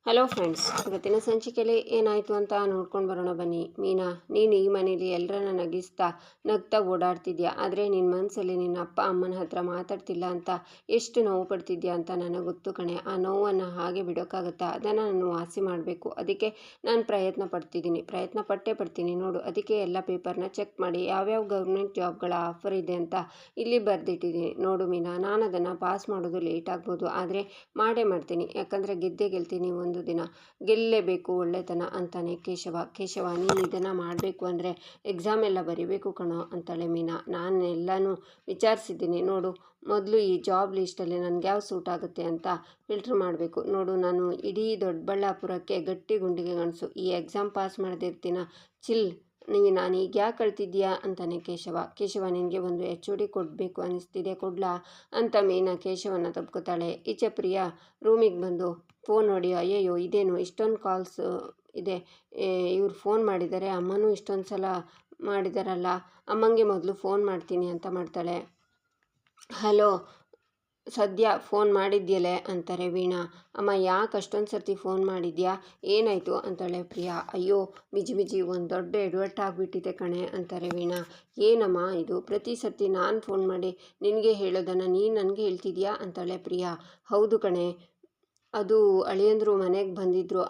Hello friends, ಇವತ್ತಿನ ಸಂಚಿಕೆಯಲ್ಲಿ ಏನಾಯಿತು ಅಂತ ನೋಡ್ಕೊಂಡು ಬರೋಣ ಬನ್ನಿ. ಮೀನಾ, ನೀನು ಈ ಮನೇಲಿ ಎಲ್ಲರನ್ನ ನಗ್ತಾ ಓಡಾಡ್ತಿದ್ಯಾ. ಆದರೆ ನಿನ್ನ ಮನಸ್ಸಲ್ಲಿ ನಿನ್ನ ಅಪ್ಪ ಅಮ್ಮನ ಹತ್ರ ಮಾತಾಡ್ತಿಲ್ಲ ಅಂತ ಎಷ್ಟು ನೋವು ಪಡ್ತಿದ್ಯಾ ಅಂತ ನನಗೆ ಗೊತ್ತು ಕಣೆ. ಆ ನೋವನ್ನು ಹಾಗೆ ಬಿಡೋಕ್ಕಾಗತ್ತಾ? ಅದನ್ನು ನಾನು ವಾಸಿ ಮಾಡಬೇಕು. ಅದಕ್ಕೆ ನಾನು ಪ್ರಯತ್ನ ಪಟ್ಟೇ ಪಡ್ತೀನಿ ನೋಡು. ಅದಕ್ಕೆ ಎಲ್ಲ ಪೇಪರ್ನ ಚೆಕ್ ಮಾಡಿ ಯಾವ್ಯಾವ ಗೌರ್ಮೆಂಟ್ ಜಾಬ್ಗಳ ಆಫರ್ ಇದೆ ಅಂತ ಇಲ್ಲಿ ಬರೆದಿಟ್ಟಿದ್ದೀನಿ ನೋಡು ಮೀನಾ. ನಾನು ಅದನ್ನು ಪಾಸ್ ಮಾಡೋದು ಲೇಟ್ ಆಗ್ಬೋದು, ಆದರೆ ಮಾಡೇ ಮಾಡ್ತೀನಿ. ಯಾಕಂದರೆ ಗೆಲ್ತೀನಿ. ಒಂದು ದಿನ ಗೆಲ್ಲಲೇಬೇಕು ಒಳ್ಳೆತನ ಅಂತಾನೆ ಕೇಶವ ನೀನು ಇದನ್ನು ಮಾಡಬೇಕು ಅಂದರೆ ಎಕ್ಸಾಮ್ ಎಲ್ಲ ಬರಿಬೇಕು ಕಣೋ ಅಂತಾಳೆ ಮೀನಾ. ನಾನು ಎಲ್ಲನೂ ವಿಚಾರಿಸಿದ್ದೀನಿ ನೋಡು. ಮೊದಲು ಈ ಜಾಬ್ ಲಿಸ್ಟಲ್ಲಿ ನನಗೆ ಯಾವ ಸೂಟ್ ಆಗುತ್ತೆ ಅಂತ ಫಿಲ್ಟ್ರ್ ಮಾಡಬೇಕು ನೋಡು. ನಾನು ಇಡೀ ದೊಡ್ಡಬಳ್ಳಾಪುರಕ್ಕೆ ಗಟ್ಟಿ ಗುಂಡಿಗೆ ಗಣಸು. ಈ ಎಕ್ಸಾಮ್ ಪಾಸ್ ಮಾಡದಿರ್ತೀನ ಚಿಲ್ ನಾನು ಈಗ ಯಾಕೆ ಕಳ್ತಿದ್ಯಾ ಅಂತಾನೆ ಕೇಶವ ನಿನಗೆ ಒಂದು HOD ಕೊಡಬೇಕು ಅನ್ನಿಸ್ತಿದೆ, ಕೊಡ್ಲಾ ಅಂತ ಮೀನಾ ಕೇಶವನ ತಪ್ಕೋತಾಳೆ. ಈಚೆ ಪ್ರಿಯಾ ರೂಮಿಗೆ ಬಂದು ಫೋನ್ ನೋಡಿ, ಅಯ್ಯಯ್ಯೋ ಇದೇನು ಇಷ್ಟೊಂದು ಕಾಲ್ಸ್ ಇದೆ, ಇವ್ರು ಫೋನ್ ಮಾಡಿದ್ದಾರೆ, ಅಮ್ಮನೂ ಇಷ್ಟೊಂದು ಸಲ ಮಾಡಿದಾರಲ್ಲ, ಅಮ್ಮಂಗೆ ಮೊದಲು ಫೋನ್ ಮಾಡ್ತೀನಿ ಅಂತ ಮಾಡ್ತಾಳೆ. ಹಲೋ ಸದ್ಯ ಫೋನ್ ಮಾಡಿದ್ಯಲೆ ಅಂತಾರೆ ವೀಣಾ. ಅಮ್ಮ ಯಾಕೆ ಅಷ್ಟೊಂದು ಸರ್ತಿ ಫೋನ್ ಮಾಡಿದ್ಯಾ, ಏನಾಯಿತು ಅಂತಾಳೆ ಪ್ರಿಯಾ. ಅಯ್ಯೋ ಮಿಜಿ ಒಂದು ದೊಡ್ಡ ಎಡವಟ್ಟು ಆಗಿಬಿಟ್ಟಿದೆ ಕಣೆ ಅಂತಾರೆ ವೀಣಾ. ಏನಮ್ಮ ಇದು, ಪ್ರತಿ ಸರ್ತಿ ನಾನು ಫೋನ್ ಮಾಡಿ ನಿನಗೆ ಹೇಳೋದನ್ನು ನೀನು ನನಗೆ ಹೇಳ್ತಿದ್ಯಾ ಅಂತಾಳೆ ಪ್ರಿಯಾ. ಹೌದು ಕಣೆ, ಅದು ಅಳಿಯಂದರು ಮನೆಗೆ ಬಂದಿದ್ರು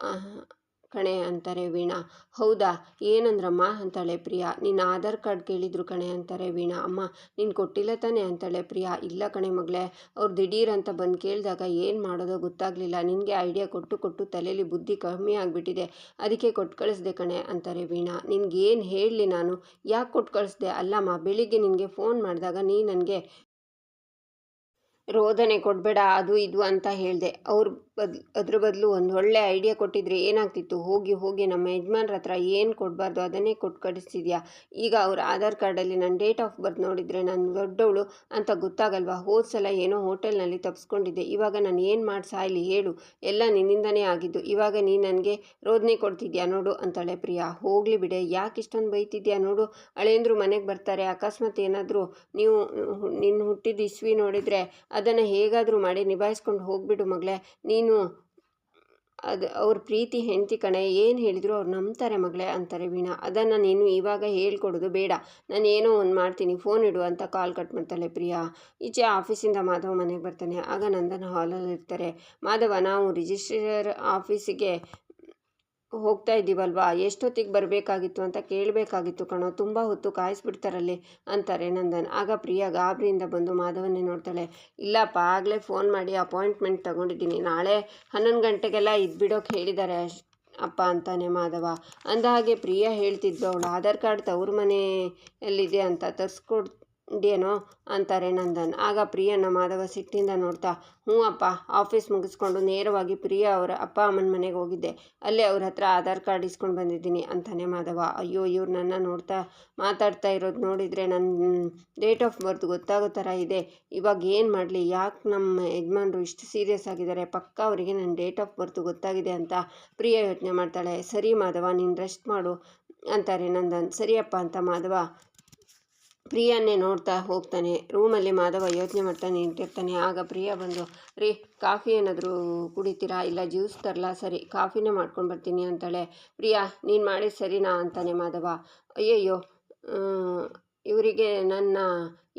ಕಣೆ ಅಂತಾರೆ ವೀಣಾ. ಹೌದಾ, ಏನಂದ್ರಮ್ಮ ಅಂತಾಳೆ ಪ್ರಿಯಾ. ನಿನ್ನ ಆಧಾರ್ ಕಾರ್ಡ್ ಕೇಳಿದ್ರು ಕಣೆ ಅಂತಾರೆ ವೀಣಾ. ಅಮ್ಮ ನೀನು ಕೊಟ್ಟಿಲ್ಲ ತಾನೆ ಅಂತಾಳೆ ಪ್ರಿಯಾ. ಇಲ್ಲ ಕಣೆ ಮಗಳೇ, ಅವ್ರು ದಿಢೀರ್ ಅಂತ ಬಂದು ಕೇಳಿದಾಗ ಏನು ಮಾಡೋದೋ ಗೊತ್ತಾಗಲಿಲ್ಲ. ನಿನಗೆ ಐಡಿಯಾ ಕೊಟ್ಟು ತಲೆಯಲ್ಲಿ ಬುದ್ಧಿ ಕಮ್ಮಿ ಆಗಿಬಿಟ್ಟಿದೆ, ಅದಕ್ಕೆ ಕೊಟ್ಟು ಕಳಿಸ್ದೆ ಕಣೆ ಅಂತಾರೆ ವೀಣಾ. ನಿನಗೇನು ಹೇಳಲಿ ನಾನು, ಯಾಕೆ ಕೊಟ್ಟು ಕಳಿಸ್ದೆ? ಅಲ್ಲಮ್ಮ, ಬೆಳಿಗ್ಗೆ ನಿನಗೆ ಫೋನ್ ಮಾಡಿದಾಗ ನೀ ನನಗೆ ರೋದನೆ ಕೊಡಬೇಡ ಅದು ಇದು ಅಂತ ಹೇಳಿದೆ. ಅದ್ರ ಬದಲು ಒಂದು ಒಳ್ಳೆ ಐಡಿಯಾ ಕೊಟ್ಟಿದ್ರೆ ಏನಾಗ್ತಿತ್ತು? ಹೋಗಿ ನಮ್ಮ ಯಜಮಾನ್ರ ಹತ್ರ ಏನು ಕೊಡಬಾರ್ದು ಅದನ್ನೇ ಕೊಟ್ಟು ಕಳಿಸ್ತಿದ್ಯಾ. ಈಗ ಅವ್ರ ಆಧಾರ್ ಕಾರ್ಡಲ್ಲಿ ನನ್ನ ಡೇಟ್ ಆಫ್ ಬರ್ತ್ ನೋಡಿದರೆ ನಾನು ದೊಡ್ಡವಳು ಅಂತ ಗೊತ್ತಾಗಲ್ವಾ? ಹೋದ ಸಲ ಏನೋ ಹೋಟೆಲ್ನಲ್ಲಿ ತಪ್ಪಿಸ್ಕೊಂಡಿದ್ದೆ, ಇವಾಗ ನಾನು ಏನು ಮಾಡಿ ಸಾಯಲಿ ಹೇಳು? ಎಲ್ಲ ನಿನ್ನಿಂದನೇ ಆಗಿದ್ದು. ಇವಾಗ ನೀನು ನನಗೆ ರೋದನೆ ಕೊಡ್ತಿದ್ಯಾ ನೋಡು ಅಂತಾಳೆ ಪ್ರಿಯಾ. ಹೋಗಲಿ ಬಿಡೆ, ಯಾಕೆ ಇಷ್ಟೊಂದು ಬೈತಿದ್ಯಾ ನೋಡು. ಅಳಿಯಂದ್ರು ಮನೆಗೆ ಬರ್ತಾರೆ, ಅಕಸ್ಮಾತ್ ಏನಾದರೂ ನೀವು ನಿನ್ನ ಹುಟ್ಟಿದ ಇಸ್ವಿ ನೋಡಿದರೆ ಅದನ್ನು ಹೇಗಾದರೂ ಮಾಡಿ ನಿಭಾಯಿಸ್ಕೊಂಡು ಹೋಗ್ಬಿಡು ಮಗಳೇ. ನೀನು ಅವ್ರ ಪ್ರೀತಿ ಹೆಂಡತಿ ಕಣೆ, ಏನು ಹೇಳಿದ್ರು ಅವ್ರು ನಂಬ್ತಾರೆ ಮಗಳೇ ಅಂತಾರೆ ವೀಣಾ. ಅದನ್ನು ನೀನು ಇವಾಗ ಹೇಳ್ಕೊಡೋದು ಬೇಡ, ನಾನು ಏನೋ ಒಂದು ಮಾಡ್ತೀನಿ, ಫೋನ್ ಇಡು ಅಂತ ಕಾಲ್ ಕಟ್ ಮಾಡ್ತಾಳೆ ಪ್ರಿಯಾ. ಈಚೆ ಆಫೀಸಿಂದ ಮಾಧವ ಮನೆಗೆ ಬರ್ತಾನೆ. ಆಗ ನಂದನ್ ಹಾಲಲ್ಲಿ ಇರ್ತಾರೆ. ಮಾಧವ, ನಾವು ರಿಜಿಸ್ಟ್ರಾರ್ ಆಫೀಸಿಗೆ ಹೋಗ್ತಾ ಇದ್ದೀವಲ್ವಾ, ಎಷ್ಟೊತ್ತಿಗೆ ಬರಬೇಕಾಗಿತ್ತು ಅಂತ ಕೇಳಬೇಕಾಗಿತ್ತು ಕಣೋ, ತುಂಬ ಹೊತ್ತು ಕಾಯಿಸ್ಬಿಡ್ತಾರಲ್ಲಿ ಅಂತಾರೆ ನಂದನ್. ಆಗ ಪ್ರಿಯಾ ಗಾಬರಿಯಿಂದ ಬಂದು ಮಾಧವನ್ನೇ ನೋಡ್ತಾಳೆ. ಇಲ್ಲಪ್ಪ, ಆಗಲೇ ಫೋನ್ ಮಾಡಿ ಅಪಾಯಿಂಟ್ಮೆಂಟ್ ತಗೊಂಡಿದ್ದೀನಿ, ನಾಳೆ 11 ಗಂಟೆಗೆಲ್ಲ ಇದ್ಬಿಡೋಕೆ ಹೇಳಿದ್ದಾರೆ ಅಪ್ಪ ಅಂತಾನೆ ಮಾಧವ. ಅಂದಹಾಗೆ ಪ್ರಿಯಾ ಹೇಳ್ತಿದ್ಲು, ಅವಳು ಆಧಾರ್ ಕಾರ್ಡ್ ತವ್ರ ಮನೆಯಲ್ಲಿದೆ ಅಂತ ತರಿಸ್ಕೊಡ್ಯೇನೋ ಅಂತಾರೆ ನಂದನ್. ಆಗ ಪ್ರಿಯನ ಮಾಧವ ಸಿಟ್ಟಿಂದ ನೋಡ್ತಾ, ಹ್ಞೂ ಅಪ್ಪ, ಆಫೀಸ್ ಮುಗಿಸ್ಕೊಂಡು ನೇರವಾಗಿ ಪ್ರಿಯಾ ಅವರ ಅಪ್ಪ ಅಮ್ಮನ ಮನೆಗೆ ಹೋಗಿದ್ದೆ, ಅಲ್ಲೇ ಅವ್ರ ಹತ್ರ ಆಧಾರ್ ಕಾರ್ಡ್ ಇಸ್ಕೊಂಡು ಬಂದಿದ್ದೀನಿ ಅಂತಾನೆ ಮಾಧವ. ಅಯ್ಯೋ, ಇವ್ರು ನನ್ನ ಮಾತಾಡ್ತಾ ಇರೋದು ನೋಡಿದರೆ ನನ್ನ ಡೇಟ್ ಆಫ್ ಬರ್ತ್ ಗೊತ್ತಾಗೋ ಥರ ಇದೆ. ಇವಾಗ ಏನು ಮಾಡಲಿ? ಯಾಕೆ ನಮ್ಮ ಯಜಮಾನ್ರು ಇಷ್ಟು ಸೀರಿಯಸ್ ಆಗಿದ್ದಾರೆ? ಪಕ್ಕ ಅವರಿಗೆ ನನ್ನ ಡೇಟ್ ಆಫ್ ಬರ್ತ್ ಗೊತ್ತಾಗಿದೆ ಅಂತ ಪ್ರಿಯಾ ಯೋಚನೆ ಮಾಡ್ತಾಳೆ. ಸರಿ ಮಾಧವ, ನೀನು ರೆಸ್ಟ್ ಮಾಡು ಅಂತಾರೆ ನಂದನ್. ಸರಿಯಪ್ಪ ಅಂತ ಮಾಧವ ಪ್ರಿಯಾನ್ನೇ ನೋಡ್ತಾ ಹೋಗ್ತಾನೆ. ರೂಮಲ್ಲಿ ಮಾಧವ ಯೋಚನೆ ಮಾಡ್ತಾ ನಿಂತಿರ್ತಾನೆ. ಆಗ ಪ್ರಿಯಾ ಬಂದು, ರೀ ಕಾಫಿ ಏನಾದರೂ ಕುಡಿತೀರಾ? ಇಲ್ಲ ಜ್ಯೂಸ್ ತರಲಾ? ಸರಿ, ಕಾಫಿನೇ ಮಾಡ್ಕೊಂಡು ಬರ್ತೀನಿ ಅಂತಾಳೆ. ಪ್ರಿಯಾ, ನೀನು ಮಾಡಿ ಸರಿನಾ ಅಂತಾನೆ ಮಾಧವ. ಅಯ್ಯಯ್ಯೋ, ಇವರಿಗೆ ನನ್ನ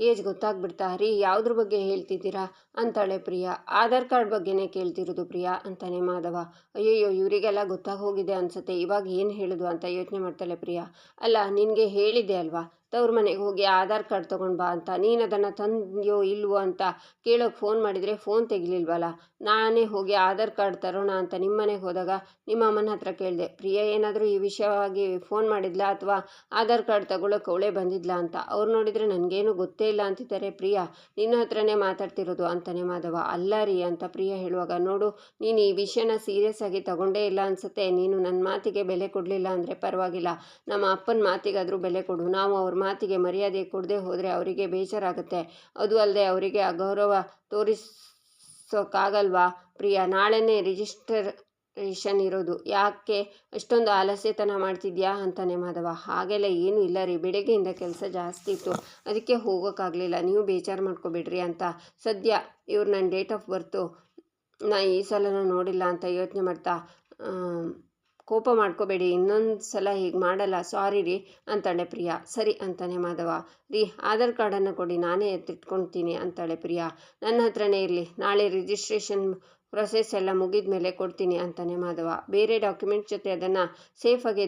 ಏಜ್ ಗೊತ್ತಾಗ್ಬಿಡ್ತಾ? ರೀ, ಯಾವುದ್ರ ಬಗ್ಗೆ ಹೇಳ್ತಿದ್ದೀರಾ ಅಂತಾಳೆ ಪ್ರಿಯಾ. ಆಧಾರ್ ಕಾರ್ಡ್ ಬಗ್ಗೆನೇ ಕೇಳ್ತಿರೋದು ಪ್ರಿಯಾ ಅಂತಾನೆ ಮಾಧವ. ಅಯ್ಯಯ್ಯೋ, ಇವರಿಗೆಲ್ಲ ಗೊತ್ತಾಗಿ ಹೋಗಿದೆ ಅನಿಸುತ್ತೆ, ಇವಾಗ ಏನು ಹೇಳೋದು ಅಂತ ಯೋಚನೆ ಮಾಡ್ತಾಳೆ ಪ್ರಿಯಾ. ಅಲ್ಲ, ನಿನಗೆ ಹೇಳಿದ್ದೆ ಅಲ್ವಾ ತವ್ರ ಮನೆಗೆ ಹೋಗಿ ಆಧಾರ್ ಕಾರ್ಡ್ ತೊಗೊಂಡು ಬಾ ಅಂತ, ನೀನು ಅದನ್ನು ತಂದೆಯೋ ಇಲ್ವೋ ಅಂತ ಕೇಳೋಕೆ ಫೋನ್ ಮಾಡಿದರೆ ಫೋನ್ ತೆಗಿಲಿಲ್ವಲ್ಲ. ನಾನೇ ಹೋಗಿ ಆಧಾರ್ ಕಾರ್ಡ್ ತರೋಣ ಅಂತ ನಿಮ್ಮ ಮನೆಗೆ ಹೋದಾಗ ನಿಮ್ಮ ಅಮ್ಮನ ಹತ್ರ ಕೇಳಿದೆ. ಪ್ರಿಯಾ ಏನಾದರೂ ಈ ವಿಷಯವಾಗಿ ಫೋನ್ ಮಾಡಿದ್ಲಾ ಅಥವಾ ಆಧಾರ್ ಕಾರ್ಡ್ ತಗೊಳ್ಳೋಕೆ ಅವಳೇ ಬಂದಿದ್ಲಾ ಅಂತ? ಅವ್ರು ನೋಡಿದರೆ ನನಗೇನು ಗೊತ್ತೇ ಇಲ್ಲ ಅಂತಿದ್ದಾರೆ. ಪ್ರಿಯಾ ನಿನ್ನ ಹತ್ರನೇ ಮಾತಾಡ್ತಿರೋದು ಅಂತಾನೆ ಮಾಧವ. ಅಲ್ಲ ರೀ ಅಂತ ಪ್ರಿಯಾ ಹೇಳುವಾಗ, ನೋಡು, ನೀನು ಈ ವಿಷಯನ ಸೀರಿಯಸ್ ಆಗಿ ತಗೊಂಡೇ ಇಲ್ಲ ಅನಿಸುತ್ತೆ. ನೀನು ನನ್ನ ಮಾತಿಗೆ ಬೆಲೆ ಕೊಡಲಿಲ್ಲ ಅಂದರೆ ಪರವಾಗಿಲ್ಲ, ನಮ್ಮ ಅಪ್ಪನ ಮಾತಿಗಾದರೂ ಬೆಲೆ ಕೊಡು. ನಾವು ಅವ್ರ ಮಾತಿಗೆ ಮರ್ಯಾದೆ ಕೊಡದೆ ಹೋದರೆ ಅವರಿಗೆ ಬೇಜಾರಾಗುತ್ತೆ. ಅದು ಅಲ್ಲದೆ ಅವರಿಗೆ ಅಗೌರವ ತೋರಿಸೋಕ್ಕಾಗಲ್ವಾ? ಪ್ರಿಯಾ, ನಾಳೆನೇ ರಿಜಿಸ್ಟ್ರೇಷನ್ ಇರೋದು, ಯಾಕೆ ಅಷ್ಟೊಂದು ಆಲಸ್ಯತನ ಮಾಡ್ತಿದ್ಯಾ ಅಂತಾನೆ ಮಾಧವ. ಹಾಗೆಲ್ಲ ಏನೂ ಇಲ್ಲ ರೀ, ಬೆಳಗ್ಗೆಯಿಂದ ಕೆಲಸ ಜಾಸ್ತಿ ಇತ್ತು, ಅದಕ್ಕೆ ಹೋಗೋಕ್ಕಾಗಲಿಲ್ಲ, ನೀವು ಬೇಜಾರು ಮಾಡ್ಕೋಬೇಡ್ರಿ ಅಂತ. ಸದ್ಯ ಇವ್ರು ನನ್ನ ಡೇಟ್ ಆಫ್ ಬರ್ತು ನಾ ಈ ಸಲನೂ ನೋಡಿಲ್ಲ ಅಂತ ಯೋಚನೆ ಮಾಡ್ತಾ ಕೋಪ ಮಾಡ್ಕೋಬೇಡಿ, ಇನ್ನೊಂದು ಸಲ ಹೀಗೆ ಮಾಡಲ್ಲ, ಸಾರಿ ರೀ ಅಂತಾಳೆ ಪ್ರಿಯಾ. ಸರಿ ಅಂತಾನೆ ಮಾಧವ. ರೀ ಆಧಾರ್ ಕಾರ್ಡನ್ನು ಕೊಡಿ, ನಾನೇ ಎತ್ತಿಟ್ಕೊಳ್ತೀನಿ ಅಂತಾಳೆ ಪ್ರಿಯಾ. ನನ್ನ ಹತ್ರನೇ ಇರಲಿ, ನಾಳೆ ರಿಜಿಸ್ಟ್ರೇಷನ್ ಪ್ರೊಸೆಸ್ ಎಲ್ಲ ಮುಗಿದ ಮೇಲೆ ಕೊಡ್ತೀನಿ ಅಂತಾನೆ ಮಾಧವ. ಬೇರೆ ಡಾಕ್ಯುಮೆಂಟ್ಸ್ ಜೊತೆ ಅದನ್ನು ಸೇಫಾಗಿ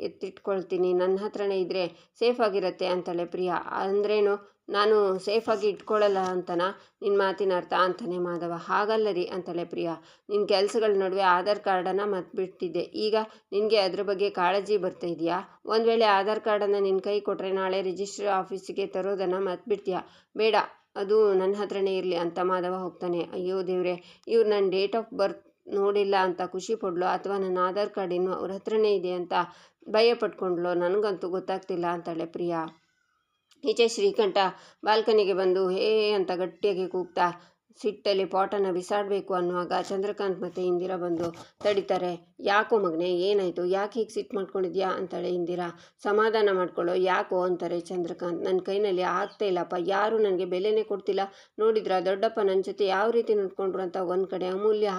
ಎತ್ತಿಟ್ಕೊಳ್ತೀನಿ, ನನ್ನ ಹತ್ರನೇ ಇದ್ದರೆ ಸೇಫಾಗಿರುತ್ತೆ ಅಂತಾಳೆ ಪ್ರಿಯಾ. ಅಂದ್ರೇನು, ನಾನು ಸೇಫಾಗಿ ಇಟ್ಕೊಳ್ಳಲ್ಲ ಅಂತನಾ ನಿನ್ನ ಮಾತಿನ ಅರ್ಥ ಅಂತಾನೆ ಮಾಧವ. ಹಾಗಲ್ಲ ರೀ ಅಂತಾಳೆ ಪ್ರಿಯಾ. ನಿನ್ನ ಕೆಲಸಗಳ ನಡುವೆ ಆಧಾರ್ ಕಾರ್ಡನ್ನು ಮರ್ತ್ಬಿಟ್ಟಿದ್ದೆ, ಈಗ ನಿನಗೆ ಅದ್ರ ಬಗ್ಗೆ ಕಾಳಜಿ ಬರ್ತಾ ಇದೆಯಾ? ಒಂದು ವೇಳೆ ಆಧಾರ್ ಕಾರ್ಡನ್ನು ನಿನ್ನ ಕೈ ಕೊಟ್ಟರೆ ನಾಳೆ ರಿಜಿಸ್ಟ್ರಿ ಆಫೀಸಿಗೆ ತರೋದನ್ನು ಮರ್ತ್ಬಿಡ್ತೀಯಾ? ಬೇಡ, ಅದು ನನ್ನ ಹತ್ರನೇ ಇರಲಿ ಅಂತ ಮಾಧವ ಹೋಗ್ತಾನೆ. ಅಯ್ಯೋ ದೇವ್ರೆ, ಇವ್ರು ನನ್ನ ಡೇಟ್ ಆಫ್ ಬರ್ತ್ ನೋಡಿಲ್ಲ ಅಂತ ಖುಷಿ ಪಡ್ಲೋ ಅಥವಾ ನನ್ನ ಆಧಾರ್ ಕಾರ್ಡ್ ಇನ್ನೂ ಅವ್ರ ಹತ್ರನೇ ಇದೆ ಅಂತ ಭಯ ಪಟ್ಕೊಂಡ್ಲೋ, ನನಗಂತೂ ಗೊತ್ತಾಗ್ತಿಲ್ಲ ಅಂತಾಳೆ ಪ್ರಿಯಾ. ಈಚೆ ಶ್ರೀಕಂಠ ಬಾಲ್ಕನಿಗೆ ಬಂದು ಹೇ ಅಂತ ಗಟ್ಟಿಯಾಗಿ ಕೂಗ್ತಾ ಸಿಟ್ಟಲ್ಲಿ ಪಾಟನ್ನು ಬಿಸಾಡಬೇಕು ಅನ್ನುವಾಗ ಚಂದ್ರಕಾಂತ್ ಮತ್ತು ಇಂದಿರಾ ಬಂದು ತಡಿತಾರೆ. ಯಾಕೋ ಮಗನೇ, ಏನಾಯಿತು, ಯಾಕೆ ಹೀಗೆ ಸಿಟ್ಟು ಮಾಡ್ಕೊಂಡಿದ್ಯಾ ಅಂತಾಳೆ ಇಂದಿರಾ. ಸಮಾಧಾನ ಮಾಡ್ಕೊಳ್ಳೋ, ಯಾಕೋ ಅಂತಾರೆ ಚಂದ್ರಕಾಂತ್. ನನ್ನ ಕೈನಲ್ಲಿ ಆಗ್ತಾ ಇಲ್ಲಪ್ಪ, ಯಾರೂ ನನಗೆ ಬೆಲೆನೇ ಕೊಡ್ತಿಲ್ಲ. ನೋಡಿದ್ರ ದೊಡ್ಡಪ್ಪ ನನ್ನ ಜೊತೆ ಯಾವ ರೀತಿ ನಡ್ಕೊಂಡ್ರು ಅಂತ. ಒಂದು ಕಡೆ ಅಮೂಲ್ಯ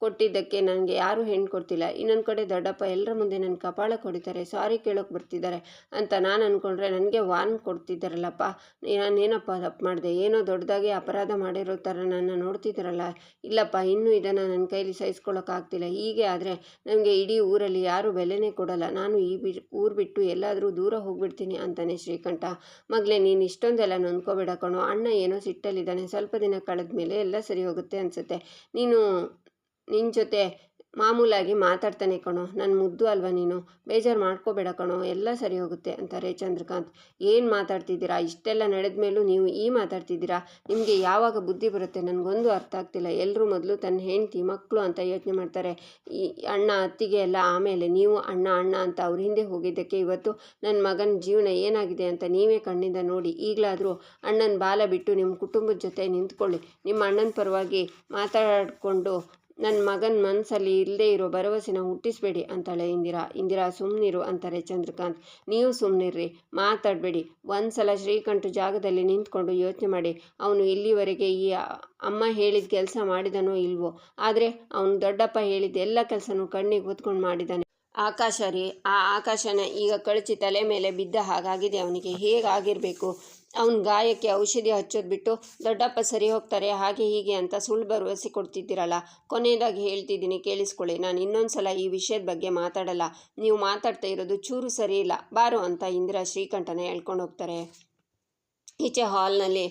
ಕೊಟ್ಟಿದ್ದಕ್ಕೆ ನನಗೆ ಯಾರೂ ಹೆಣ್ಣು ಕೊಡ್ತಿಲ್ಲ, ಇನ್ನೊಂದು ಕಡೆ ದೊಡ್ಡಪ್ಪ ಎಲ್ಲರ ಮುಂದೆ ನನ್ನ ಕಪಾಳ ಕೊಡಿತಾರೆ, ಸಾರಿ ಕೇಳೋಕೆ ಬರ್ತಿದ್ದಾರೆ ಅಂತ ನಾನು ಅಂದ್ಕೊಂಡ್ರೆ ನನಗೆ ವಾರ್ನ್ ಕೊಡ್ತಿದ್ದಾರಲ್ಲಪ್ಪ. ನಾನೇನಪ್ಪ ತಪ್ಪು ಮಾಡಿದೆ? ಏನೋ ದೊಡ್ಡದಾಗಿ ಅಪರಾಧ ಮಾಡಿರೋ ಥರ ನನ್ನ ನೋಡ್ತಿದ್ದಾರಲ್ಲ. ಇಲ್ಲಪ್ಪ, ಇನ್ನೂ ಇದನ್ನು ನನ್ನ ಕೈಲಿ ಸಹಿಸ್ಕೊಳ್ಳೋಕ್ಕಾಗ್ತಿಲ್ಲ. ಹೀಗೆ ಆದರೆ ನನಗೆ ಇಡೀ ಊರಲ್ಲಿ ಯಾರೂ ಬೆಲೆನೇ ಕೊಡಲ್ಲ. ನಾನು ಊರು ಬಿಟ್ಟು ಎಲ್ಲಾದರೂ ದೂರ ಹೋಗ್ಬಿಡ್ತೀನಿ ಅಂತಾನೆ ಶ್ರೀಕಂಠ. ಮಗಳೇ, ನೀನು ಇಷ್ಟೊಂದೆಲ್ಲ ನೊಂದ್ಕೋಬೇಡ ಕಣೋ, ಅಣ್ಣ ಏನೋ ಸಿಟ್ಟಲ್ಲಿದ್ದಾನೆ, ಸ್ವಲ್ಪ ದಿನ ಕಳೆದ ಮೇಲೆ ಎಲ್ಲ ಸರಿ ಹೋಗುತ್ತೆ ಅನಿಸುತ್ತೆ. ನಿನ್ನ ಜೊತೆ ಮಾಮೂಲಾಗಿ ಮಾತಾಡ್ತಾನೆ ಕಣೋ, ನನ್ನ ಮುದ್ದು ಅಲ್ವಾ ನೀನು, ಬೇಜಾರು ಮಾಡ್ಕೋಬೇಡ ಕಣೋ, ಎಲ್ಲ ಸರಿ ಹೋಗುತ್ತೆ ಅಂತಾರೆ ಚಂದ್ರಕಾಂತ್. ಏನು ಮಾತಾಡ್ತಿದ್ದೀರಾ? ಇಷ್ಟೆಲ್ಲ ನಡೆದ ಮೇಲೂ ನೀವು ಮಾತಾಡ್ತಿದ್ದೀರಾ? ನಿಮಗೆ ಯಾವಾಗ ಬುದ್ಧಿ ಬರುತ್ತೆ? ನನಗೊಂದು ಅರ್ಥ ಆಗ್ತಿಲ್ಲ. ಎಲ್ಲರೂ ಮೊದಲು ತನ್ನ ಹೆಂಡತಿ ಮಕ್ಕಳು ಅಂತ ಯೋಚನೆ ಮಾಡ್ತಾರೆ, ಈ ಅಣ್ಣ ಅತ್ತಿಗೆ ಎಲ್ಲ ಆಮೇಲೆ. ನೀವು ಅಣ್ಣ ಅಣ್ಣ ಅಂತ ಅವ್ರ ಹಿಂದೆ ಹೋಗಿದ್ದಕ್ಕೆ ಇವತ್ತು ನನ್ನ ಮಗನ ಜೀವನ ಏನಾಗಿದೆ ಅಂತ ನೀವೇ ಕಣ್ಣಿಂದ ನೋಡಿ. ಈಗಲಾದರೂ ಅಣ್ಣನ ಬಾಲ ಬಿಟ್ಟು ನಿಮ್ಮ ಕುಟುಂಬದ ಜೊತೆ ನಿಂತ್ಕೊಳ್ಳಿ. ನಿಮ್ಮ ಅಣ್ಣನ ಪರವಾಗಿ ಮಾತಾಡಿಕೊಂಡು ನನ್ನ ಮಗನ ಮನಸ್ಸಲ್ಲಿ ಇಲ್ಲದೆ ಇರೋ ಭರವಸೆನ ಹುಟ್ಟಿಸ್ಬೇಡಿ ಅಂತಾಳೆ ಇಂದಿರಾ. ಸುಮ್ಮನಿರು ಅಂತಾರೆ ಚಂದ್ರಕಾಂತ್. ನೀವು ಸುಮ್ಮನಿರ್ರಿ, ಮಾತಾಡಬೇಡಿ. ಒಂದು ಸಲ ಶ್ರೀಕಂಠ ಜಾಗದಲ್ಲಿ ನಿಂತ್ಕೊಂಡು ಯೋಚನೆ ಮಾಡಿ. ಅವನು ಇಲ್ಲಿವರೆಗೆ ಈ ಅಮ್ಮ ಹೇಳಿದ ಕೆಲಸ ಮಾಡಿದನೋ ಇಲ್ವೋ, ಆದರೆ ಅವನು ದೊಡ್ಡಪ್ಪ ಹೇಳಿದ ಎಲ್ಲ ಕೆಲಸನೂ ಕಣ್ಣಿಗೆ ಹೊತ್ಕೊಂಡು ಮಾಡಿದ್ದಾನೆ. ಆಕಾಶ ರೀ, ಆ ಆಕಾಶನ ಈಗ ಕಳಚಿ ತಲೆ ಮೇಲೆ ಬಿದ್ದ ಹಾಗಾಗಿದೆ ಅವನಿಗೆ. ಹೇಗಾಗಿರಬೇಕು? ಅವನ ಗಾಯಕ್ಕೆ ಔಷಧಿ ಹಚ್ಚೋದು ಬಿಟ್ಟು ದೊಡ್ಡಪ್ಪ ಸರಿ ಹೋಗ್ತಾರೆ ಹಾಗೆ ಹೀಗೆ ಅಂತ ಸುಳ್ಳು ಭರವಸೆ ಕೊಡ್ತಿದ್ದೀರಲ್ಲ. ಕೊನೆಯದಾಗಿ ಹೇಳ್ತಿದ್ದೀನಿ, ಕೇಳಿಸ್ಕೊಳ್ಳಿ. ನಾನು ಇನ್ನೊಂದು ಸಲ ಈ ವಿಷಯದ ಬಗ್ಗೆ ಮಾತಾಡಲ್ಲ. ನೀವು ಮಾತಾಡ್ತಾ ಇರೋದು ಚೂರು ಸರಿ ಇಲ್ಲ. ಬಾರೋ ಅಂತ ಇಂದಿರಾ ಶ್ರೀಕಂಠನ ಹೇಳ್ಕೊಂಡು ಹೋಗ್ತಾರೆ. ಈಚೆ ಹಾಲ್ನಲ್ಲಿ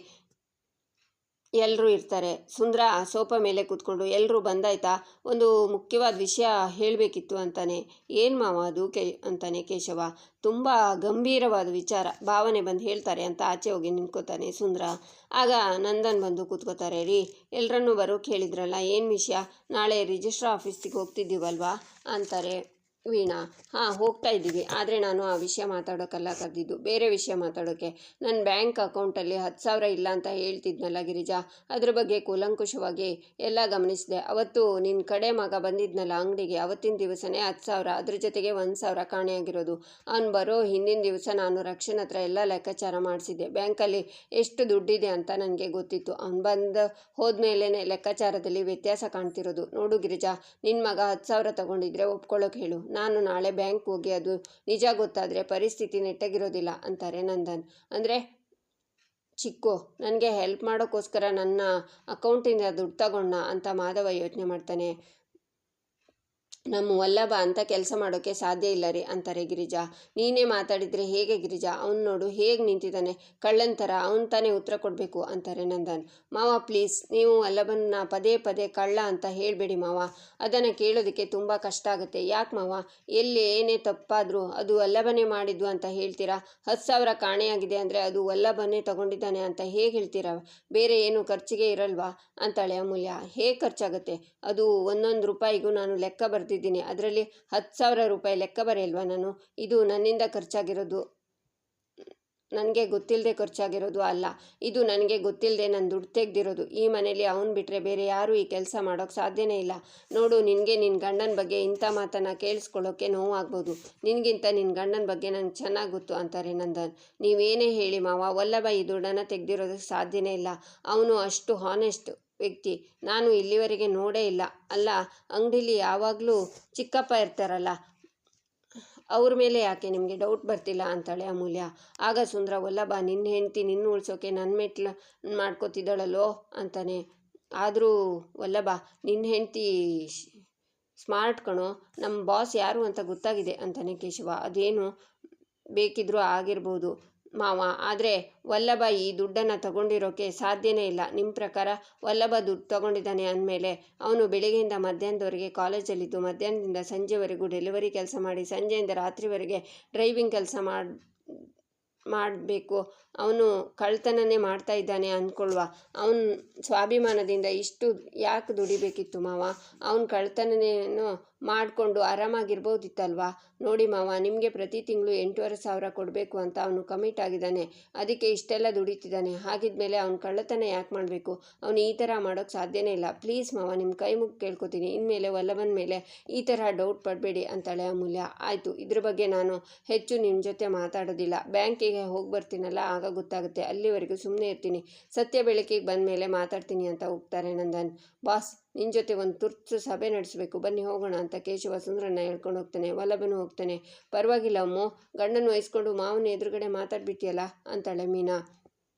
ಎಲ್ಲರೂ ಇರ್ತಾರೆ. ಸುಂದರ ಸೋಫಾ ಮೇಲೆ ಕೂತ್ಕೊಂಡು, ಎಲ್ಲರೂ ಬಂದಾಯ್ತಾ, ಒಂದು ಮುಖ್ಯವಾದ ವಿಷಯ ಹೇಳಬೇಕಿತ್ತು ಅಂತಾನೆ. ಏನು ಮಾವ ಅದು ಅಂತಾನೆ ಕೇಶವ. ತುಂಬ ಗಂಭೀರವಾದ ವಿಚಾರ, ಭಾವನೆ ಬಂದು ಹೇಳ್ತಾರೆ ಅಂತ ಆಚೆ ಹೋಗಿ ನಿಂತ್ಕೋತಾನೆ ಸುಂದರ. ಆಗ ನಂದನ್ ಬಂದು ಕೂತ್ಕೋತಾರೆ. ರೀ, ಎಲ್ಲರನ್ನೂ ಬರೋಕ್ಕೆ ಹೇಳಿದ್ರಲ್ಲ, ಏನು ವಿಷಯ? ನಾಳೆ ರಿಜಿಸ್ಟ್ರ್ ಆಫೀಸಿಗೆ ಹೋಗ್ತಿದ್ದೀವಲ್ವಾ ಅಂತಾರೆ ವೀಣಾ. ಹಾಂ, ಹೋಗ್ತಾ ಇದ್ದೀವಿ, ಆದರೆ ನಾನು ಆ ವಿಷಯ ಮಾತಾಡೋಕ್ಕಲ್ಲ ಕರೆದಿದ್ದು, ಬೇರೆ ವಿಷಯ ಮಾತಾಡೋಕ್ಕೆ. ನನ್ನ ಬ್ಯಾಂಕ್ ಅಕೌಂಟಲ್ಲಿ 10,000 ಇಲ್ಲ ಅಂತ ಹೇಳ್ತಿದ್ನಲ್ಲ ಗಿರಿಜಾ, ಅದ್ರ ಬಗ್ಗೆ ಕೂಲಂಕುಷವಾಗಿ ಎಲ್ಲ ಗಮನಿಸಿದೆ. ಅವತ್ತು ನಿನ್ನ ಕಡೆ ಮಗ ಬಂದಿದ್ನಲ್ಲ ಅಂಗಡಿಗೆ, ಅವತ್ತಿನ ದಿವಸನೇ 10,000, ಅದ್ರ ಜೊತೆಗೆ 1,000 ಕಾಣೆಯಾಗಿರೋದು. ಅವ್ನು ಬರೋ ಹಿಂದಿನ ದಿವಸ ನಾನು ರಕ್ಷಣೆ ಹತ್ರ ಎಲ್ಲ ಲೆಕ್ಕಾಚಾರ ಮಾಡಿಸಿದ್ದೆ. ಬ್ಯಾಂಕಲ್ಲಿ ಎಷ್ಟು ದುಡ್ಡಿದೆ ಅಂತ ನನಗೆ ಗೊತ್ತಿತ್ತು. ಅವ್ನು ಬಂದು ಹೋದ್ಮೇಲೆ ಲೆಕ್ಕಾಚಾರದಲ್ಲಿ ವ್ಯತ್ಯಾಸ ಕಾಣ್ತಿರೋದು. ನೋಡು ಗಿರಿಜಾ, ನಿನ್ನ ಮಗ 10,000 ತೊಗೊಂಡಿದ್ರೆ ಒಪ್ಕೊಳ್ಳೋಕೆ ಹೇಳು. ನಾನು ನಾಳೆ ಬ್ಯಾಂಕ್ ಹೋಗಿ ಅದು ನಿಜ ಗೊತ್ತಾದರೆ ಪರಿಸ್ಥಿತಿ ನೆಟ್ಟಗಿರೋದಿಲ್ಲ ಅಂತಾರೆ ನಂದನ್. ಅಂದರೆ ಚಿಕ್ಕು ನನಗೆ ಹೆಲ್ಪ್ ಮಾಡೋಕ್ಕೋಸ್ಕರ ನನ್ನ ಅಕೌಂಟಿಂದ ದುಡ್ಡು ತಗೊಂಡ ಅಂತ ಮಾಧವ ಯೋಚನೆ ಮಾಡ್ತಾನೆ. ನಮ್ಮ ವಲ್ಲಭ ಅಂತ ಕೆಲಸ ಮಾಡೋಕ್ಕೆ ಸಾಧ್ಯ ಇಲ್ಲ ರೀ ಅಂತಾರೆ ಗಿರಿಜಾ. ನೀನೇ ಮಾತಾಡಿದರೆ ಹೇಗೆ ಗಿರಿಜಾ? ಅವ್ನು ನೋಡು ಹೇಗೆ ನಿಂತಿದ್ದಾನೆ, ಕಳ್ಳನ ಥರ. ಅವನು ತಾನೇ ಉತ್ತರ ಕೊಡಬೇಕು ಅಂತಾರೆ ನಂದನ್. ಮಾವ ಪ್ಲೀಸ್, ನೀವು ವಲ್ಲಭನ ಪದೇ ಪದೇ ಕಳ್ಳ ಅಂತ ಹೇಳಬೇಡಿ ಮಾವ, ಅದನ್ನು ಕೇಳೋದಕ್ಕೆ ತುಂಬ ಕಷ್ಟ ಆಗುತ್ತೆ. ಯಾಕೆ ಮಾವ, ಎಲ್ಲಿ ಏನೇ ತಪ್ಪಾದರೂ ಅದು ವಲ್ಲಭನೇ ಮಾಡಿದ್ದು ಅಂತ ಹೇಳ್ತೀರಾ? 10,000 ಕಾಣೆಯಾಗಿದೆ ಅಂದರೆ ಅದು ವಲ್ಲಭನೇ ತಗೊಂಡಿದ್ದಾನೆ ಅಂತ ಹೇಗೆ ಹೇಳ್ತೀರಾ? ಬೇರೆ ಏನು ಖರ್ಚಿಗೆ ಇರಲ್ವಾ ಅಂತಾಳೆ ಅಮೂಲ್ಯ. ಹೇಗೆ ಖರ್ಚಾಗುತ್ತೆ? ಅದು ಒಂದೊಂದು ರೂಪಾಯಿಗೂ ನಾನು ಲೆಕ್ಕ ಬರ್ತಿದ್ದೀನಿ. ಅದರಲ್ಲಿ 10,000 ರೂಪಾಯಿ ಲೆಕ್ಕ ಬರೆಯಲ್ವಾ ನಾನು? ಇದು ನನ್ನಿಂದ ಖರ್ಚಾಗಿರೋದು, ನನಗೆ ಗೊತ್ತಿಲ್ಲದೆ ಖರ್ಚಾಗಿರೋದು ಅಲ್ಲ. ಇದು ನನಗೆ ಗೊತ್ತಿಲ್ಲದೆ ನಾನು ದುಡ್ಡು ತೆಗೆದಿರೋದು. ಈ ಮನೇಲಿ ಅವನು ಬಿಟ್ಟರೆ ಬೇರೆ ಯಾರೂ ಈ ಕೆಲಸ ಮಾಡೋಕ್ಕೆ ಸಾಧ್ಯನೇ ಇಲ್ಲ. ನೋಡು, ನಿನಗೆ ನಿನ್ನ ಗಂಡನ ಬಗ್ಗೆ ಇಂಥ ಮಾತನ್ನು ಕೇಳಿಸ್ಕೊಳ್ಳೋಕ್ಕೆ ನೋವಾಗ್ಬೋದು. ನಿನಗಿಂತ ನಿನ್ನ ಗಂಡನ ಬಗ್ಗೆ ನನಗೆ ಚೆನ್ನಾಗಿ ಗೊತ್ತು ಅಂತಾರೆ ನಂದನ್. ನೀವೇನೇ ಹೇಳಿ ಮಾವ, ವಲ್ಲಭ ಈ ದುಡ್ಡನ್ನು ತೆಗೆದಿರೋದಕ್ಕೆ ಸಾಧ್ಯನೇ ಇಲ್ಲ. ಅವನು ಅಷ್ಟು ಹಾನೆಸ್ಟ್. ವ್ಯಕ್ತಿ ನಾನು ಇಲ್ಲಿವರೆಗೆ ನೋಡೇ ಇಲ್ಲ. ಅಲ್ಲ, ಅಂಗಡೀಲಿ ಯಾವಾಗಲೂ ಚಿಕ್ಕಪ್ಪ ಇರ್ತಾರಲ್ಲ, ಅವ್ರ ಮೇಲೆ ಯಾಕೆ ನಿಮಗೆ ಡೌಟ್ ಬರ್ತಿಲ್ಲ ಅಂತಾಳೆ ಅಮೂಲ್ಯ. ಆಗ ಸುಂದರ, ವಲ್ಲಭ ನಿನ್ನ ಹೆಂಡ್ತಿ ನಿನ್ನ ಉಳ್ಸೋಕೆ ನನ್ನ ಮೆಟ್ಲು ಮಾಡ್ಕೋತಿದ್ದಾಳಲ್ಲೋ ಅಂತಾನೆ. ಆದರೂ ವಲ್ಲಭ, ನಿನ್ನ ಹೆಂಡ್ತಿ ಸ್ಮಾರ್ಟ್ ಕಣೋ, ನಮ್ಮ ಬಾಸ್ ಯಾರು ಅಂತ ಗೊತ್ತಾಗಿದೆ ಅಂತಾನೆ ಕೇಶವ. ಅದೇನು ಬೇಕಿದ್ರೂ ಆಗಿರ್ಬೋದು ಮಾವ, ಆದರೆ ವಲ್ಲಭ ಈ ದುಡ್ಡನ್ನು ತಗೊಂಡಿರೋಕ್ಕೆ ಸಾಧ್ಯನೇ ಇಲ್ಲ. ನಿಮ್ಮ ಪ್ರಕಾರ ವಲ್ಲಭ ದುಡ್ಡು ತಗೊಂಡಿದ್ದಾನೆ ಅಂದಮೇಲೆ ಅವನು ಬೆಳಿಗ್ಗೆಯಿಂದ ಮಧ್ಯಾಹ್ನದವರೆಗೆ ಕಾಲೇಜಲ್ಲಿದ್ದು ಮಧ್ಯಾಹ್ನದಿಂದ ಸಂಜೆವರೆಗೂ ಡೆಲಿವರಿ ಕೆಲಸ ಮಾಡಿ ಸಂಜೆಯಿಂದ ರಾತ್ರಿವರೆಗೆ ಡ್ರೈವಿಂಗ್ ಕೆಲಸ ಮಾಡಬೇಕು. ಅವನು ಕಳ್ತನನೇ ಮಾಡ್ತಾ ಇದ್ದಾನೆ ಅಂದ್ಕೊಳ್ವಾ. ಅವನು ಸ್ವಾಭಿಮಾನದಿಂದ ಇಷ್ಟು ಯಾಕೆ ದುಡಿಬೇಕಿತ್ತು ಮಾವ? ಅವನು ಕಳ್ತನನೇನೋ ಮಾಡಿಕೊಂಡು ಆರಾಮಾಗಿರ್ಬೋದಿತ್ತಲ್ವಾ? ನೋಡಿ ಮಾವ, ನಿಮಗೆ ಪ್ರತಿ ತಿಂಗಳು 8,500 ಕೊಡಬೇಕು ಅಂತ ಅವನು ಕಮಿಟ್ ಆಗಿದ್ದಾನೆ. ಅದಕ್ಕೆ ಇಷ್ಟೆಲ್ಲ ದುಡಿತಿದ್ದಾನೆ. ಹಾಗಿದ್ಮೇಲೆ ಅವನು ಕಳ್ಳತನ ಯಾಕೆ ಮಾಡಬೇಕು? ಅವನು ಈ ಥರ ಮಾಡೋಕ್ಕೆ ಸಾಧ್ಯನೇ ಇಲ್ಲ. ಪ್ಲೀಸ್ ಮಾವ, ನಿಮ್ಮ ಕೈ ಮುಗಿ ಕೇಳ್ಕೊತೀನಿ, ಇನ್ಮೇಲೆ ವಲ್ಲಭನ ಮೇಲೆ ಈ ಥರ ಡೌಟ್ ಪಡಬೇಡಿ ಅಂತಾಳೆ ಅಮೂಲ್ಯ. ಆಯಿತು, ಇದ್ರ ಬಗ್ಗೆ ನಾನು ಹೆಚ್ಚು ನಿಮ್ಮ ಜೊತೆ ಮಾತಾಡೋದಿಲ್ಲ. ಬ್ಯಾಂಕಿಗೆ ಹೋಗಿ ಬರ್ತೀನಲ್ಲ, ಆಗ ಗೊತ್ತಾಗುತ್ತೆ. ಅಲ್ಲಿವರೆಗೂ ಸುಮ್ಮನೆ ಇರ್ತೀನಿ. ಸತ್ಯ ಬೆಳಕಿಗೆ ಬಂದ ಮೇಲೆ ಮಾತಾಡ್ತೀನಿ ಅಂತ ಹೋಗ್ತಾರೆ ನಂದನ್. ಬಾಸ್, ನಿನ್ನ ಜೊತೆ ಒಂದು ತುರ್ತು ಸಭೆ ನಡೆಸಬೇಕು, ಬನ್ನಿ ಹೋಗೋಣ ಅಂತ ಕೇಶವ ಸುಂದರನ್ನ ಹೇಳ್ಕೊಂಡು ಹೋಗ್ತಾನೆ. ವಲ್ಲಭನು ಹೋಗ್ತಾನೆ. ಪರವಾಗಿಲ್ಲ ಅಮ್ಮು, ಗಂಡನ ವಹಿಸ್ಕೊಂಡು ಮಾವನ ಎದುರುಗಡೆ ಮಾತಾಡ್ಬಿಟ್ಟಿಯಲ್ಲ ಅಂತಾಳೆ ಮೀನಾ.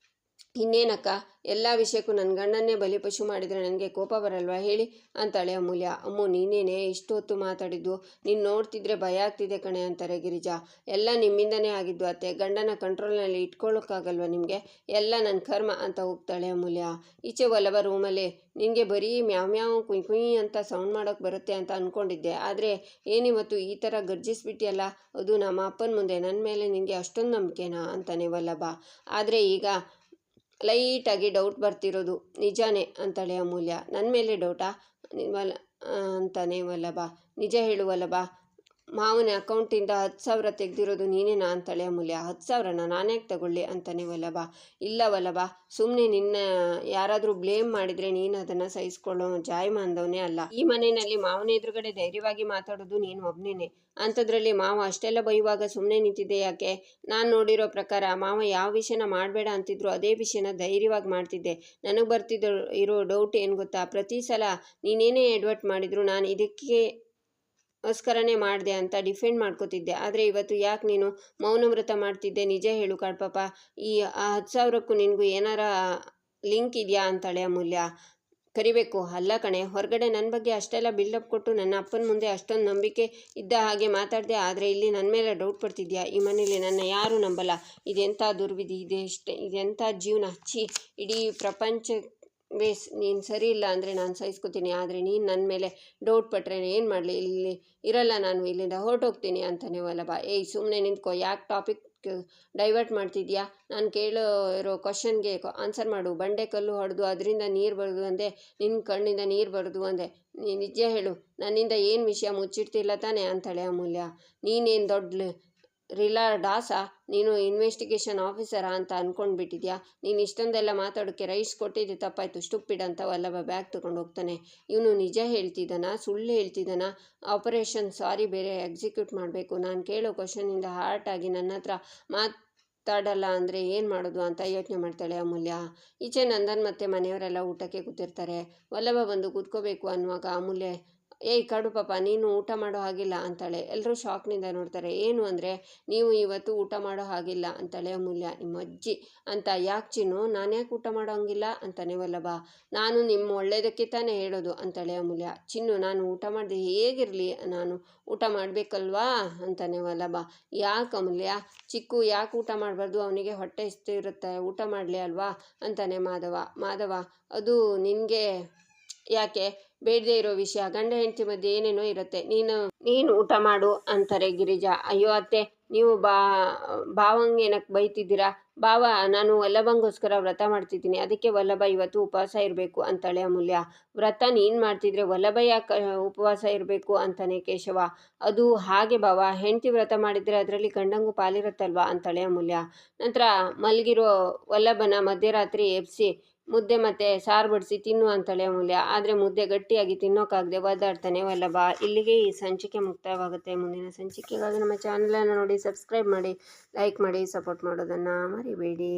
ಇನ್ನೇನಕ್ಕ, ಎಲ್ಲ ವಿಷಯಕ್ಕೂ ನನ್ನ ಗಂಡನ್ನೇ ಬಲಿಪಶು ಮಾಡಿದರೆ ನನಗೆ ಕೋಪ ಬರಲ್ವಾ ಹೇಳಿ ಅಂತಾಳೆ ಅಮೂಲ್ಯ. ಅಮ್ಮು, ನೀನೇನೆ ಇಷ್ಟು ಹೊತ್ತು ಮಾತಾಡಿದ್ದು, ನೀನು ನೋಡ್ತಿದ್ರೆ ಭಯ ಆಗ್ತಿದೆ ಕಣೆ ಅಂತಾರೆ ಗಿರಿಜಾ. ಎಲ್ಲ ನಿಮ್ಮಿಂದನೇ ಆಗಿದ್ದು ಅತ್ತೆ, ಗಂಡನ ಕಂಟ್ರೋಲ್ನಲ್ಲಿ ಇಟ್ಕೊಳ್ಳೋಕ್ಕಾಗಲ್ವ ನಿಮಗೆ? ಎಲ್ಲ ನನ್ನ ಕರ್ಮ ಅಂತ ಹೋಗ್ತಾಳೆ ಅಮೂಲ್ಯ. ಈಚೆ ವಲ್ಲಭ ರೂಮಲ್ಲಿ, ನಿನಗೆ ಬರೀ ಮ್ಯಾವ್ ಮ್ಯಾವ್ ಕುಯ್ ಕುಯ್ ಅಂತ ಸೌಂಡ್ ಮಾಡೋಕ್ಕೆ ಬರುತ್ತೆ ಅಂತ ಅಂದ್ಕೊಂಡಿದ್ದೆ, ಆದರೆ ಏನಿವತ್ತು ಈ ಥರ ಗರ್ಜಿಸ್ಬಿಟ್ಟಿಯಲ್ಲ, ಅದು ನಮ್ಮ ಅಪ್ಪನ ಮುಂದೆ. ನನ್ನ ಮೇಲೆ ನಿನಗೆ ಅಷ್ಟೊಂದು ನಂಬಿಕೆನಾ ಅಂತಾನೆ ವಲ್ಲಭ. ಆದರೆ ಈಗ ಲೈಟಾಗಿ ಡೌಟ್ ಬರ್ತಿರೋದು ನಿಜಾನೇ ಅಂತಾಳೆ ಅಮೂಲ್ಯ. ನನ್ನ ಮೇಲೆ ಡೌಟಾ ಅಂತಾನೆ ವಲ್ಲಭ. ನಿಜ ಹೇಳು ವಲ್ಲಭ, ಮಾವನ ಅಕೌಂಟಿಂದ 10,000 ತೆಗೆದಿರೋದು ನೀನೇನಾ ಅಂತಾಳೆ ಅಮೂಲ್ಯ. 10,000ನ ನಾನ್ಯಾಕೆ ತಗೊಳ್ಳಿ ಅಂತಾನೆ ವಲ್ಲಭ. ಇಲ್ಲ ವಲ್ಲಭ, ಸುಮ್ಮನೆ ನಿನ್ನ ಯಾರಾದರೂ ಬ್ಲೇಮ್ ಮಾಡಿದರೆ ನೀನು ಅದನ್ನು ಸಹಿಸ್ಕೊಳ್ಳೋ ಜಾಯಮಾನದವನೇ ಅಲ್ಲ. ಈ ಮನೆಯಲ್ಲಿ ಮಾವನ ಎದುರುಗಡೆ ಧೈರ್ಯವಾಗಿ ಮಾತಾಡೋದು ನೀನು ಒಬ್ಬನೇನೆ. ಅಂಥದ್ರಲ್ಲಿ ಮಾವ ಅಷ್ಟೆಲ್ಲ ಬೈಯುವಾಗ ಸುಮ್ಮನೆ ನಿಂತಿದ್ದೆ ಯಾಕೆ? ನಾನು ನೋಡಿರೋ ಪ್ರಕಾರ ಮಾವ ಯಾವ ವಿಷಯನ ಮಾಡಬೇಡ ಅಂತಿದ್ರು ಅದೇ ವಿಷಯನ ಧೈರ್ಯವಾಗಿ ಮಾಡ್ತಿದ್ದೆ. ನನಗೆ ಇರೋ ಡೌಟ್ ಏನು ಗೊತ್ತಾ? ಪ್ರತಿ ಸಲ ನೀನೇನೇ ಎಡ್ವರ್ಟ್ ಮಾಡಿದ್ರು ನಾನು ಇದಕ್ಕೆ ಗೋಸ್ಕರನೇ ಮಾಡಿದೆ ಅಂತ ಡಿಫೆಂಡ್ ಮಾಡ್ಕೋತಿದ್ದೆ. ಆದರೆ ಇವತ್ತು ಯಾಕೆ ನೀನು ಮೌನವ್ರತ ಮಾಡ್ತಿದ್ದೆ? ನಿಜ ಹೇಳು ಕಣ್ಪಾಪ, ಈ 10,000ಕ್ಕೂ ನಿನಗೂ ಏನಾರ ಲಿಂಕ್ ಇದೆಯಾ ಅಂತಾಳೆ ಅಮೂಲ್ಯ. ಕರಿಬೇಕು. ಅಲ್ಲ ಕಣೆ, ಹೊರಗಡೆ ನನ್ನ ಬಗ್ಗೆ ಅಷ್ಟೆಲ್ಲ ಬಿಲ್ಡಪ್ ಕೊಟ್ಟು ನನ್ನ ಅಪ್ಪನ ಮುಂದೆ ಅಷ್ಟೊಂದು ನಂಬಿಕೆ ಇದ್ದ ಹಾಗೆ ಮಾತಾಡಿದೆ, ಆದರೆ ಇಲ್ಲಿ ನನ್ನ ಮೇಲೆ ಡೌಟ್ ಪಡ್ತಿದ್ಯಾ? ಈ ಮನೇಲಿ ನನ್ನ ಯಾರೂ ನಂಬಲ್ಲ. ಇದೆಂಥ ದುರ್ವಿಧಿ, ಇದೆಂಥ ಜೀವನ, ಛೀ! ಇಡೀ ಪ್ರಪಂಚ ಬೇಸ್. ನೀನು ಸರಿ ಇಲ್ಲ ಅಂದರೆ ನಾನು ಸಹಿಸ್ಕೋತೀನಿ, ಆದರೆ ನೀನು ನನ್ನ ಮೇಲೆ ಡೌಟ್ ಪಟ್ಟರೆ ಏನು ಮಾಡಲಿ? ಇಲ್ಲಿ ಇರಲ್ಲ ನಾನು, ಇಲ್ಲಿಂದ ಹೊರಟೋಗ್ತೀನಿ ಅಂತಾನೆ ವಲ್ಲಭ. ಏಯ್, ಸುಮ್ಮನೆ ನಿಂತ್ಕೋ, ಯಾಕೆ ಟಾಪಿಕ್ ಡೈವರ್ಟ್ ಮಾಡ್ತಿದ್ಯಾ? ನಾನು ಇರೋ ಕ್ವಶನ್ಗೆ ಆನ್ಸರ್ ಮಾಡು. ಬಂಡೆ ಕಲ್ಲು ಹೊಡೆದು ಅದರಿಂದ ನೀರು ಬರೋದು ಅಂದೆ, ನಿನ್ನ ಕಣ್ಣಿಂದ ನೀರು ಬರೋದು ಅಂದೆ. ನೀನು ನಿಜ ಹೇಳು, ನನ್ನಿಂದ ಏನು ವಿಷಯ ಮುಚ್ಚಿಡ್ತಿಲ್ಲ ತಾನೆ ಅಂತಾಳೆ ಅಮೂಲ್ಯ. ನೀನೇನು ದೊಡ್ಡ ಡಾಸಾ? ನೀನು ಇನ್ವೆಸ್ಟಿಗೇಷನ್ ಆಫೀಸರಾ ಅಂತ ಅಂದ್ಕೊಂಡ್ಬಿಟ್ಟಿದ್ಯಾ? ನೀನು ಇಷ್ಟೊಂದೆಲ್ಲ ಮಾತಾಡೋಕ್ಕೆ ರೈಟ್ಸ್ ಕೊಟ್ಟಿದ್ದೆ ತಪ್ಪಾಯಿತು, ಸ್ಟುಪಿಡ್ ಅಂತ ವಲ್ಲಭ ಬ್ಯಾಗ್ ತೊಗೊಂಡು ಹೋಗ್ತಾನೆ. ಇವನು ನಿಜ ಹೇಳ್ತಿದ್ದಾನಾ ಸುಳ್ಳು ಹೇಳ್ತಿದ್ದಾನಾ? ಆಪರೇಷನ್ ಸಾರಿ ಬೇರೆ ಎಕ್ಸಿಕ್ಯೂಟ್ ಮಾಡಬೇಕು. ನಾನು ಕೇಳೋ ಕ್ವಶನಿಂದ ಹಾರ್ಟಾಗಿ ನನ್ನ ಹತ್ರ ಮಾತಾಡಲ್ಲ ಅಂದರೆ ಏನು ಮಾಡೋದು ಅಂತ ಯೋಚನೆ ಮಾಡ್ತಾಳೆ ಅಮೂಲ್ಯ. ಈಚೆ ನಂದನ್ ಮತ್ತು ಮನೆಯವರೆಲ್ಲ ಊಟಕ್ಕೆ ಕೂತಿರ್ತಾರೆ. ವಲ್ಲಭ ಬಂದು ಕೂತ್ಕೋಬೇಕು ಅನ್ನುವಾಗ ಅಮೂಲ್ಯ, ಏಯ್ ಕಡು ಪಾಪ, ನೀನು ಊಟ ಮಾಡೋ ಹಾಗಿಲ್ಲ ಅಂತಾಳೆ. ಎಲ್ಲರೂ ಶಾಕ್ನಿಂದ ನೋಡ್ತಾರೆ. ಏನು ಅಂದರೆ, ನೀವು ಇವತ್ತು ಊಟ ಮಾಡೋ ಹಾಗಿಲ್ಲ ಅಂತಾಳೆ ಅಮೂಲ್ಯ. ನಿಮ್ಮ ಅಜ್ಜಿ ಅಂತ. ಯಾಕೆ ಚಿನ್ನು, ನಾನು ಯಾಕೆ ಊಟ ಮಾಡೋ ಹಂಗಿಲ್ಲ ಅಂತಾನೆ ವಲ್ಲಭ. ನಾನು ನಿಮ್ಮ ಒಳ್ಳೇದಕ್ಕೆ ತಾನೇ ಹೇಳೋದು ಅಂತಾಳೆ ಅಮೂಲ್ಯ. ಚಿನ್ನು, ನಾನು ಊಟ ಮಾಡಿದೆ ಹೇಗಿರಲಿ, ನಾನು ಊಟ ಮಾಡಬೇಕಲ್ವಾ ಅಂತಾನೆ ವಲ್ಲಭ. ಯಾಕೆ ಅಮೂಲ್ಯ? ಚಿಕ್ಕು ಯಾಕೆ ಊಟ ಮಾಡಬಾರ್ದು? ಅವನಿಗೆ ಹೊಟ್ಟೆ ಇರುತ್ತೆ, ಊಟ ಮಾಡಲಿ ಅಲ್ವಾ ಅಂತಾನೆ ಮಾಧವ. ಅದು ನಿನಗೆ ಯಾಕೆ ಬೇಡದೇ ಇರೋ ವಿಷಯ, ಗಂಡ ಹೆಂಡತಿ ಮಧ್ಯೆ ಏನೇನೋ ಇರುತ್ತೆ, ನೀನು ಊಟ ಮಾಡು ಅಂತಾರೆ ಗಿರಿಜಾ. ಅಯ್ಯೋ ಅತ್ತೆ, ನೀವು ಭಾವಂಗೇನಕ್ಕೆ ಬೈತಿದ್ದೀರಾ? ಭಾವ, ನಾನು ವಲ್ಲಭಂಗೋಸ್ಕರ ವ್ರತ ಮಾಡ್ತಿದ್ದೀನಿ, ಅದಕ್ಕೆ ವಲ್ಲಭ ಇವತ್ತು ಉಪವಾಸ ಇರಬೇಕು ಅಂತಾಳೆ ಅಮೂಲ್ಯ. ವ್ರತ ನೀನು ಮಾಡ್ತಿದ್ರೆ ವಲ್ಲಭ ಯಾಕೆ ಉಪವಾಸ ಇರಬೇಕು ಅಂತಾನೆ ಕೇಶವ. ಅದು ಹಾಗೆ ಭಾವ, ಹೆಂಡತಿ ವ್ರತ ಮಾಡಿದರೆ ಅದರಲ್ಲಿ ಗಂಡಂಗೂ ಪಾಲಿರುತ್ತಲ್ವಾ ಅಂತಾಳೆ ಅಮೂಲ್ಯ. ನಂತರ ಮಲಗಿರೋ ವಲ್ಲಭನ ಮಧ್ಯರಾತ್ರಿ ಎಬ್ಸಿ ಮುದ್ದೆ ಮತ್ತು ಸಾರು ಬಡಿಸಿ ತಿನ್ನು ಅಂತಾಳೆ ಅಮೂಲ್ಯ. ಆದರೆ ಮುದ್ದೆ ಗಟ್ಟಿಯಾಗಿ ತಿನ್ನೋಕ್ಕಾಗದೆ ಒದ್ದಾಡ್ತಾನೆ ವಲ್ಲಭ. ಇಲ್ಲಿಗೆ ಈ ಸಂಚಿಕೆ ಮುಕ್ತಾಯವಾಗುತ್ತೆ. ಮುಂದಿನ ಸಂಚಿಕೆಗಾಗಿ ನಮ್ಮ ಚಾನಲನ್ನು ನೋಡಿ, ಸಬ್ಸ್ಕ್ರೈಬ್ ಮಾಡಿ, ಲೈಕ್ ಮಾಡಿ, ಸಪೋರ್ಟ್ ಮಾಡೋದನ್ನು ಮರಿಬೇಡಿ.